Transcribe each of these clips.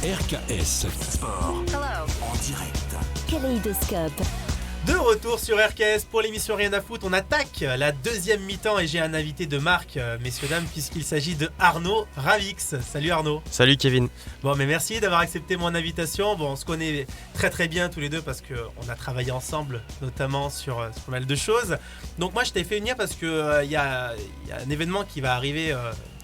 RKS Sport. Hello. En direct. Kaléidoscope. De retour sur RKS pour l'émission Rien à foutre, on attaque la deuxième mi-temps et j'ai un invité de marque, messieurs dames, puisqu'il s'agit de Arnaud Ravix. Salut Arnaud. Salut Kevin. Bon, mais merci d'avoir accepté mon invitation. Bon, on se connaît très très bien tous les deux parce qu'on a travaillé ensemble, notamment sur pas mal de choses. Donc moi je t'ai fait venir parce que y a un événement qui va arriver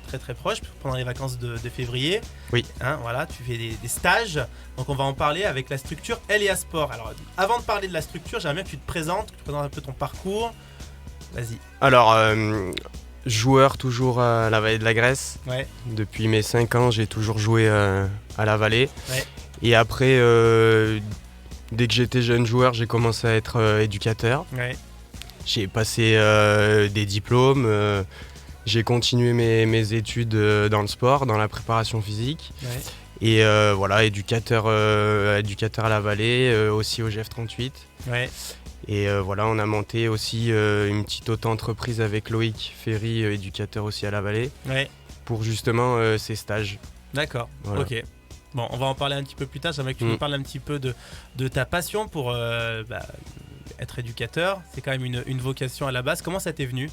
très très proche pendant les vacances de février. Oui. Voilà, tu fais des stages, donc on va en parler avec la structure LEA Sport. Alors avant de parler de la structure, j'aimerais bien que tu te présentes, un peu ton parcours. Vas-y. Alors, joueur toujours à la Vallée de la Grèce. Ouais. Depuis mes 5 ans, j'ai toujours joué à la Vallée. Ouais. Et après, dès que j'étais jeune joueur, j'ai commencé à être éducateur. Ouais. J'ai passé des diplômes. J'ai continué mes études dans le sport, dans la préparation physique. Ouais. Et voilà, éducateur à la Vallée, aussi au GF38. Ouais. Et voilà, on a monté aussi une petite auto-entreprise avec Loïc Ferry, éducateur aussi à la Vallée, Ouais. pour justement ces stages. D'accord. Voilà. Ok. Bon, on va en parler un petit peu plus tard. J'aimerais que tu nous parles un petit peu de ta passion pour être éducateur. C'est quand même une vocation à la base. Comment ça t'est venu ?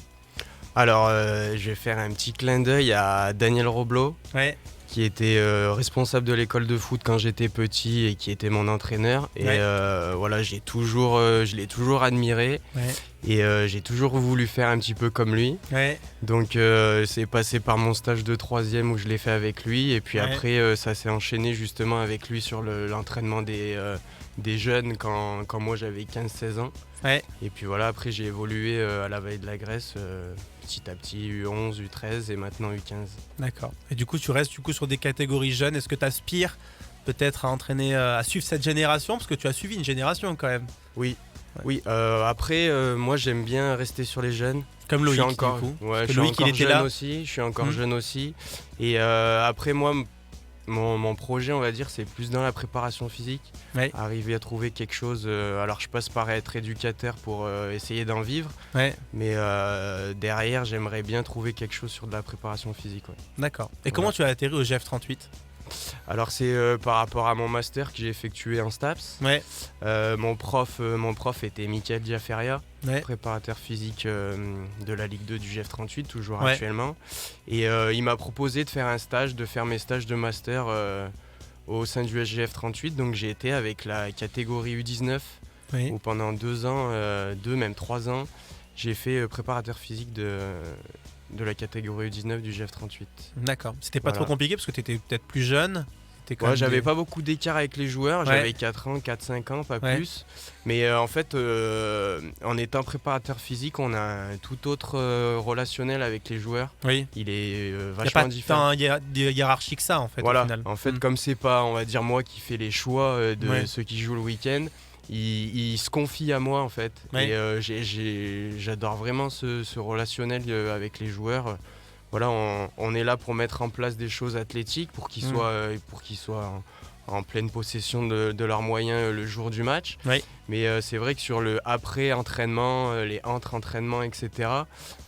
Alors, je vais faire un petit clin d'œil à Daniel Roblot, Ouais. qui était responsable de l'école de foot quand j'étais petit et qui était mon entraîneur. Et Ouais. voilà, je l'ai toujours admiré. Ouais. Et j'ai toujours voulu faire un petit peu comme lui. Ouais. Donc c'est passé par mon stage de 3e où je l'ai fait avec lui. Et puis Ouais. après, ça s'est enchaîné justement avec lui sur l'entraînement des jeunes quand moi j'avais 15-16 ans. Ouais. Et puis voilà, après j'ai évolué à la Vallée de la Grèce petit à petit, U11, U13 et maintenant U15. D'accord. Et du coup, tu restes sur des catégories jeunes. Est-ce que tu aspires peut-être à entraîner, à suivre cette génération ? Parce que tu as suivi une génération quand même. Oui. Ouais. Oui, après, moi j'aime bien rester sur les jeunes. Comme Je Loïc, suis encore, du coup. ouais, Que je suis Loïc, il encore était jeune là. aussi. Je suis encore Mhm. jeune aussi. Et après, moi, mon projet, on va dire, c'est plus dans la préparation physique. Ouais. Arriver à trouver quelque chose. Alors, je passe par être éducateur pour essayer d'en vivre. Ouais. Mais derrière, j'aimerais bien trouver quelque chose sur de la préparation physique. Ouais. D'accord. Et comment tu as atterri au GF38 ? Alors, c'est par rapport à mon master que j'ai effectué en STAPS. Ouais. Mon prof était Michael Diaferia. Ouais. Préparateur physique de la Ligue 2 du GF38, toujours Ouais. actuellement. Et il m'a proposé de faire de faire mes stages de master au sein du SGF38. Donc j'ai été avec la catégorie U19 Oui. où pendant 2 ans, même 3 ans, j'ai fait préparateur physique de la catégorie U19 du GF38. D'accord. C'était pas Voilà. trop compliqué parce que tu étais peut-être plus jeune. Ouais, j'avais pas beaucoup d'écart avec les joueurs, Ouais. j'avais 4 ans, 4-5 ans, pas Ouais. plus. Mais en fait, en étant préparateur physique, on a un tout autre relationnel avec les joueurs. Oui. Il est Il n'y a vachement pas différent. tant de hiérarchie que ça en fait. Voilà, Au final. en fait, Mm. comme c'est pas, on va dire, moi qui fais les choix de Ouais. ceux qui jouent le week-end, il se confie à moi en fait. Ouais. Et j'adore vraiment ce relationnel avec les joueurs. Voilà, on est là pour mettre en place des choses athlétiques pour qu'ils soient en pleine possession de leurs moyens le jour du match. Oui. Mais c'est vrai que sur le après-entraînement, les entre-entraînements, etc.,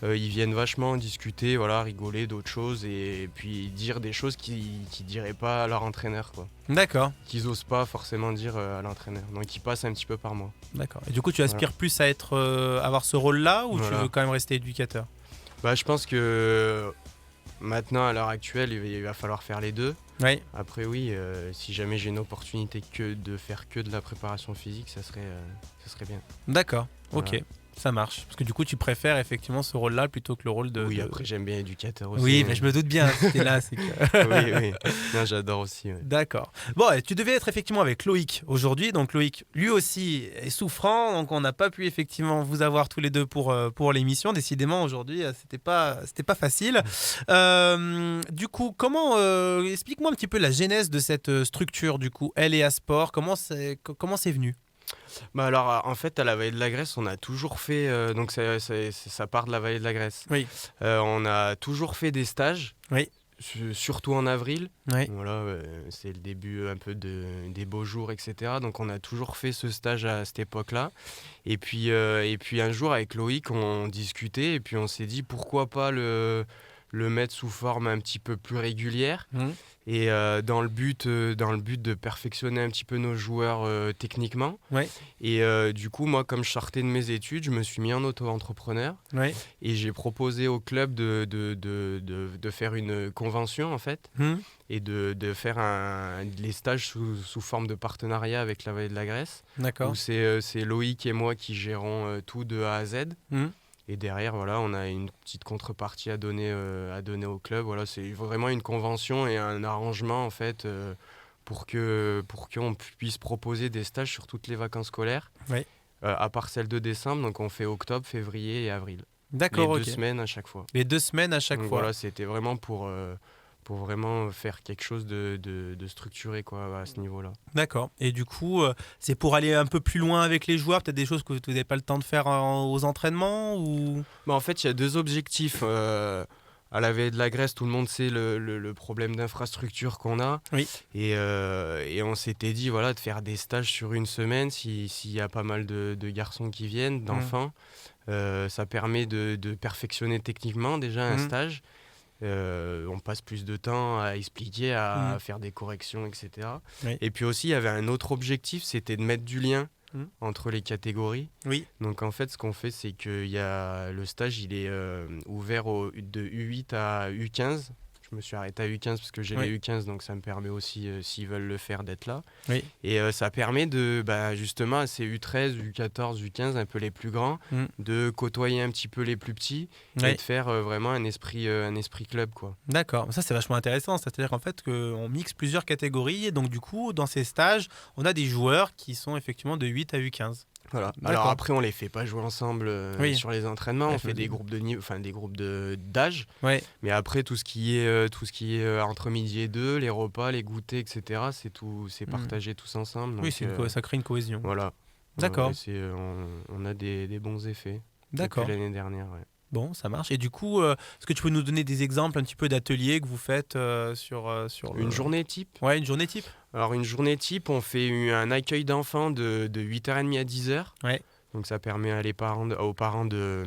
ils viennent vachement discuter, voilà, rigoler d'autres choses et puis dire des choses qu'ils diraient pas à leur entraîneur, quoi. D'accord. Qu'ils osent pas forcément dire à l'entraîneur. Donc ils passent un petit peu par moi. D'accord. Et du coup, tu aspires plus à avoir ce rôle-là ou tu Voilà. veux quand même rester éducateur ? Je pense que maintenant, à l'heure actuelle, il va falloir faire les deux. Oui. Après oui, si jamais j'ai une opportunité de faire que de la préparation physique, ça serait bien. D'accord. Ok. Voilà. Ça marche. Parce que du coup, tu préfères effectivement ce rôle-là plutôt que le rôle de. Oui, après j'aime bien éducateur aussi. Oui, mais je me doute bien. Si t'es là, c'est que. Oui. Non, j'adore aussi. Ouais. D'accord. Bon, et tu devais être effectivement avec Loïc aujourd'hui. Donc Loïc, lui aussi, est souffrant. Donc on n'a pas pu effectivement vous avoir tous les deux pour l'émission. Décidément, aujourd'hui, c'était pas facile. Du coup, explique-moi un petit peu la genèse de cette structure, du coup, LEA Sport. Comment c'est venu ? Alors, en fait, à la Vallée de la Grèce, on a toujours fait... donc ça part de la Vallée de la Grèce. Oui. On a toujours fait des stages. Oui. surtout en avril. Oui. Voilà, c'est le début un peu des beaux jours, etc. Donc on a toujours fait ce stage à cette époque-là. Et puis un jour avec Loïc, on discutait et puis on s'est dit pourquoi pas le mettre sous forme un petit peu plus régulière. Et dans le but de perfectionner un petit peu nos joueurs techniquement. Ouais. Et du coup, moi, comme je sortais de mes études, je me suis mis en auto-entrepreneur. Ouais. Et j'ai proposé au club de faire une convention, en fait, et de faire les stages sous forme de partenariat avec la Vallée de la Grèce. D'accord. Où c'est Loïc et moi qui gérons tout de A à Z. Et derrière, voilà, on a une petite contrepartie à donner au club. Voilà, c'est vraiment une convention et un arrangement, en fait, pour qu'on puisse proposer des stages sur toutes les vacances scolaires, Oui. à part celle de décembre. Donc, on fait octobre, février et avril. D'accord, les 2 semaines à chaque fois. Les 2 semaines à chaque Donc, fois. voilà, c'était vraiment pour vraiment faire quelque chose de structuré, quoi, à ce niveau-là. D'accord. Et du coup, c'est pour aller un peu plus loin avec les joueurs, peut-être des choses que vous n'avez pas le temps de faire aux entraînements ou... En fait, il y a 2 objectifs. À la Vallée de la Grèce, tout le monde sait le problème d'infrastructure qu'on a. Oui. Et on s'était dit voilà, de faire des stages sur une semaine, s'il y a pas mal de garçons qui viennent, d'enfants. Ça permet de perfectionner techniquement déjà un stage. On passe plus de temps à expliquer, à faire des corrections, etc. Oui. Et puis aussi, il y avait un autre objectif, c'était de mettre du lien entre les catégories. Oui. Donc en fait, ce qu'on fait, c'est que le stage, il est ouvert de U8 à U15. Je me suis arrêté à U15 parce que j'ai les U15, donc ça me permet aussi, s'ils veulent le faire, d'être là. Oui. Et ça permet de, justement, à ces U13, U14, U15, un peu les plus grands, de côtoyer un petit peu les plus petits et de faire vraiment un esprit club, quoi. D'accord, ça c'est vachement intéressant, c'est-à-dire qu'en fait on mixe plusieurs catégories et donc du coup dans ces stages on a des joueurs qui sont effectivement de 8 à U15. Voilà. D'accord. Alors après, on les fait pas jouer ensemble sur les entraînements. On fait des groupes d'âge. Ouais. Mais après, tout ce qui est entre midi et 2, les repas, les goûters, etc., c'est partagé tous ensemble. Donc, oui, ça crée une cohésion. Voilà. D'accord. On a des bons effets. D'accord. Depuis l'année dernière, ouais. Bon, ça marche. Et du coup, est-ce que tu peux nous donner des exemples un petit peu d'ateliers que vous faites sur Une journée type ? Ouais, une journée type. Alors, une journée type, on fait un accueil d'enfants de 8h30 à 10h. Ouais. Donc, ça permet aux parents de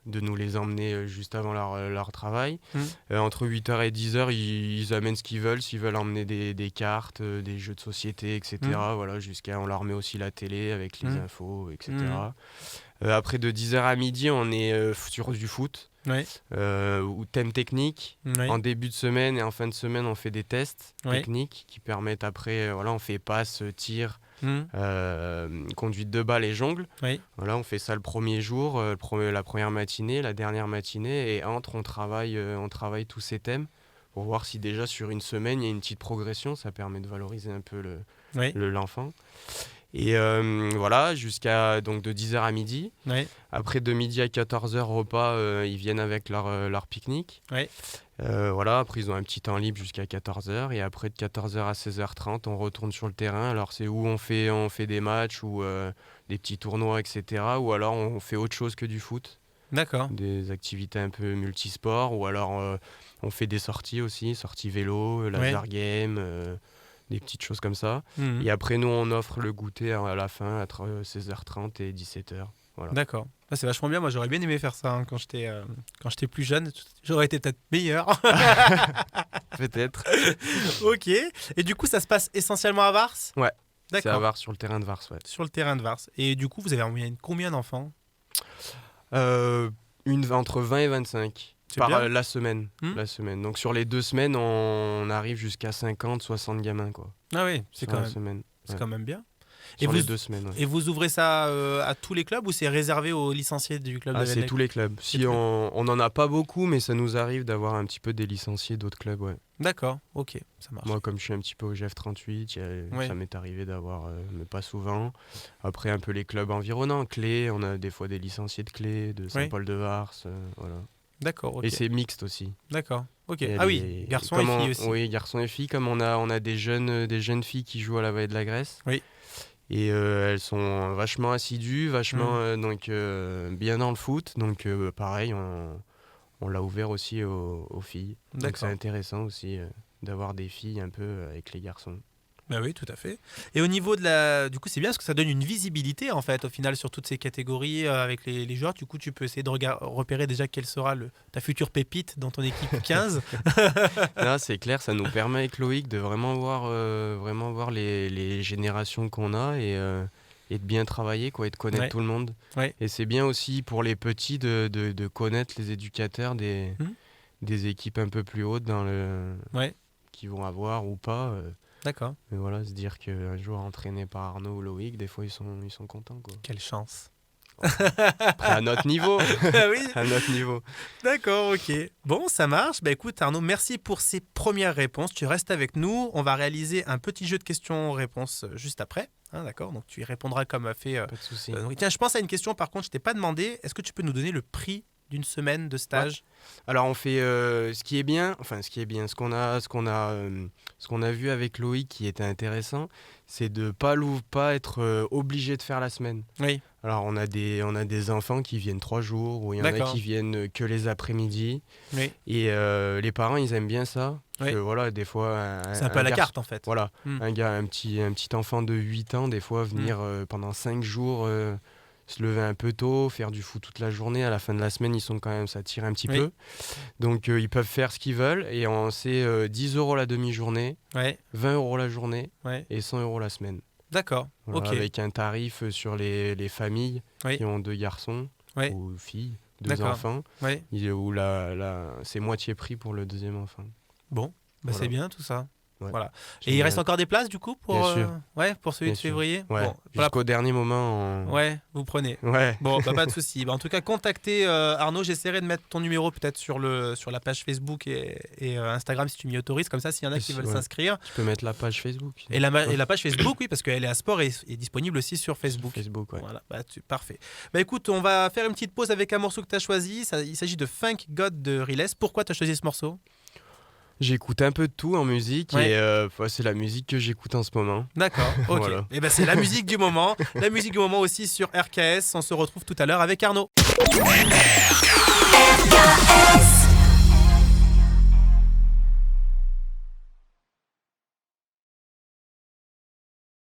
nous les emmener juste avant leur travail. Entre 8h et 10h, ils amènent ce qu'ils veulent. S'ils veulent emmener des cartes, des jeux de société, etc. Voilà, on leur met aussi la télé avec les infos, etc. Après, de 10h à midi, on est sur du foot. Ouais. Ou thème technique. Ouais. En début de semaine et en fin de semaine, on fait des tests techniques qui permettent après, on fait passe, tir, conduite de balle et jongle. Voilà, on fait ça le premier jour, la première matinée, la dernière matinée, et on travaille tous ces thèmes pour voir si déjà sur une semaine, il y a une petite progression. Ça permet de valoriser un peu l'enfant. Et voilà, jusqu'à donc de 10h à midi. Après, de midi à 14h, repas, ils viennent avec leur pique-nique. Voilà, après, ils ont un petit temps libre jusqu'à 14h. Et après, de 14h à 16h30, on retourne sur le terrain. Alors, c'est où on fait des matchs ou des petits tournois, etc. Ou alors, on fait autre chose que du foot. D'accord. Des activités un peu multisports. Ou alors, on fait des sorties aussi, sorties vélo, laser game... des petites choses comme ça. Et après, nous, on offre le goûter à la fin, entre 16h30 et 17h. Voilà. D'accord. Ça, c'est vachement bien. Moi, j'aurais bien aimé faire ça quand j'étais plus jeune. J'aurais été peut-être meilleur. Peut-être. Ok. Et du coup, ça se passe essentiellement à Vars ? Ouais. D'accord. C'est à Vars, sur le terrain de Vars. Ouais. Sur le terrain de Vars. Et du coup, vous avez en moyenne combien d'enfants ? Entre 20 et 25. La semaine. La semaine. Donc sur les 2 semaines, on arrive jusqu'à 50, 60 gamins, quoi. Ah oui, c'est quand même bien. Sur les 2 semaines. Ouais. Et vous ouvrez ça à tous les clubs ou c'est réservé aux licenciés du club de c'est tous les clubs. On n'en a pas beaucoup, mais ça nous arrive d'avoir un petit peu des licenciés d'autres clubs, ouais. D'accord, ok, ça marche. Moi, comme je suis un petit peu au GF38, ça m'est arrivé d'avoir, mais pas souvent. Après, un peu les clubs environnants, Clé, on a des fois des licenciés de Clé, de Saint-Paul-de-Vars, voilà. D'accord, ok. Et c'est mixte aussi. D'accord, ok. Garçons et filles aussi. Oui, garçons et filles, comme on a des jeunes filles qui jouent à la Vallée de la Grèce. Oui. Et elles sont vachement assidues, vachement bien dans le foot. Donc pareil, on l'a ouvert aussi aux filles. Donc D'accord. c'est intéressant aussi d'avoir des filles un peu avec les garçons. Bah oui, tout à fait. Et au niveau de la... Du coup, c'est bien parce que ça donne une visibilité, en fait, au final, sur toutes ces catégories avec les joueurs. Du coup, tu peux essayer de repérer déjà quelle sera ta future pépite dans ton équipe 15. Là, c'est clair, ça nous permet avec Loïc de vraiment voir les générations qu'on a et de bien travailler, quoi, et de connaître tout le monde. Ouais. Et c'est bien aussi pour les petits de connaître les éducateurs des équipes un peu plus hautes qu'ils vont avoir ou pas. D'accord. Mais voilà, se dire qu'un joueur entraîné par Arnaud ou Loïc, des fois ils sont contents, quoi. Quelle chance. Après, à notre niveau. Oui. À notre niveau. D'accord, ok. Bon, ça marche. Bah écoute Arnaud, merci pour ces premières réponses. Tu restes avec nous. On va réaliser un petit jeu de questions-réponses juste après. Hein, d'accord, donc tu y répondras comme a fait... Pas de souci. Tiens, je pense à une question par contre, je t'ai pas demandé. Est-ce que tu peux nous donner le prix d'une semaine de stage? Alors on fait ce qu'on a vu avec Loïc qui était intéressant, c'est de pas être obligé de faire la semaine. Oui. Alors on a des enfants qui viennent 3 jours, ou il y en a qui viennent que les après-midi. Oui. Et les parents ils aiment bien ça. Parce Oui. que, voilà, des fois c'est un peu à la carte en fait. Voilà, un petit enfant de 8 ans des fois venir pendant 5 jours. Se lever un peu tôt, faire du foot toute la journée. À la fin de la semaine, ça tire un petit peu. Donc, ils peuvent faire ce qu'ils veulent. Et c'est 10 € la demi-journée, 20 € la journée et 100 € la semaine. D'accord. Voilà, ok. avec un tarif sur les familles qui ont 2 garçons ou filles, 2 enfants. Où c'est moitié prix pour le deuxième enfant. Bon, c'est bien tout ça. Ouais. Voilà. Et il reste encore des places du coup pour, Bien sûr. pour celui Bien de sûr. février. Ouais. Bon, Jusqu'au dernier moment. vous prenez. Ouais. Bon, pas de souci. En tout cas, contactez Arnaud. J'essaierai de mettre ton numéro peut-être sur la page Facebook et Instagram si tu m'y autorises. Comme ça, s'il y en a qui veulent s'inscrire. Tu peux mettre la page Facebook. Et la page Facebook, oui, parce qu'elle est à sport et est disponible aussi sur Facebook. Ouais. Voilà, parfait. Écoute, on va faire une petite pause avec un morceau que tu as choisi. Il s'agit de Thank God de Riles. Pourquoi tu as choisi ce morceau ? J'écoute un peu de tout en musique et c'est la musique que j'écoute en ce moment. D'accord, ok. Voilà. Et c'est la musique du moment. La musique du moment aussi sur RKS. On se retrouve tout à l'heure avec Arnaud. RKS.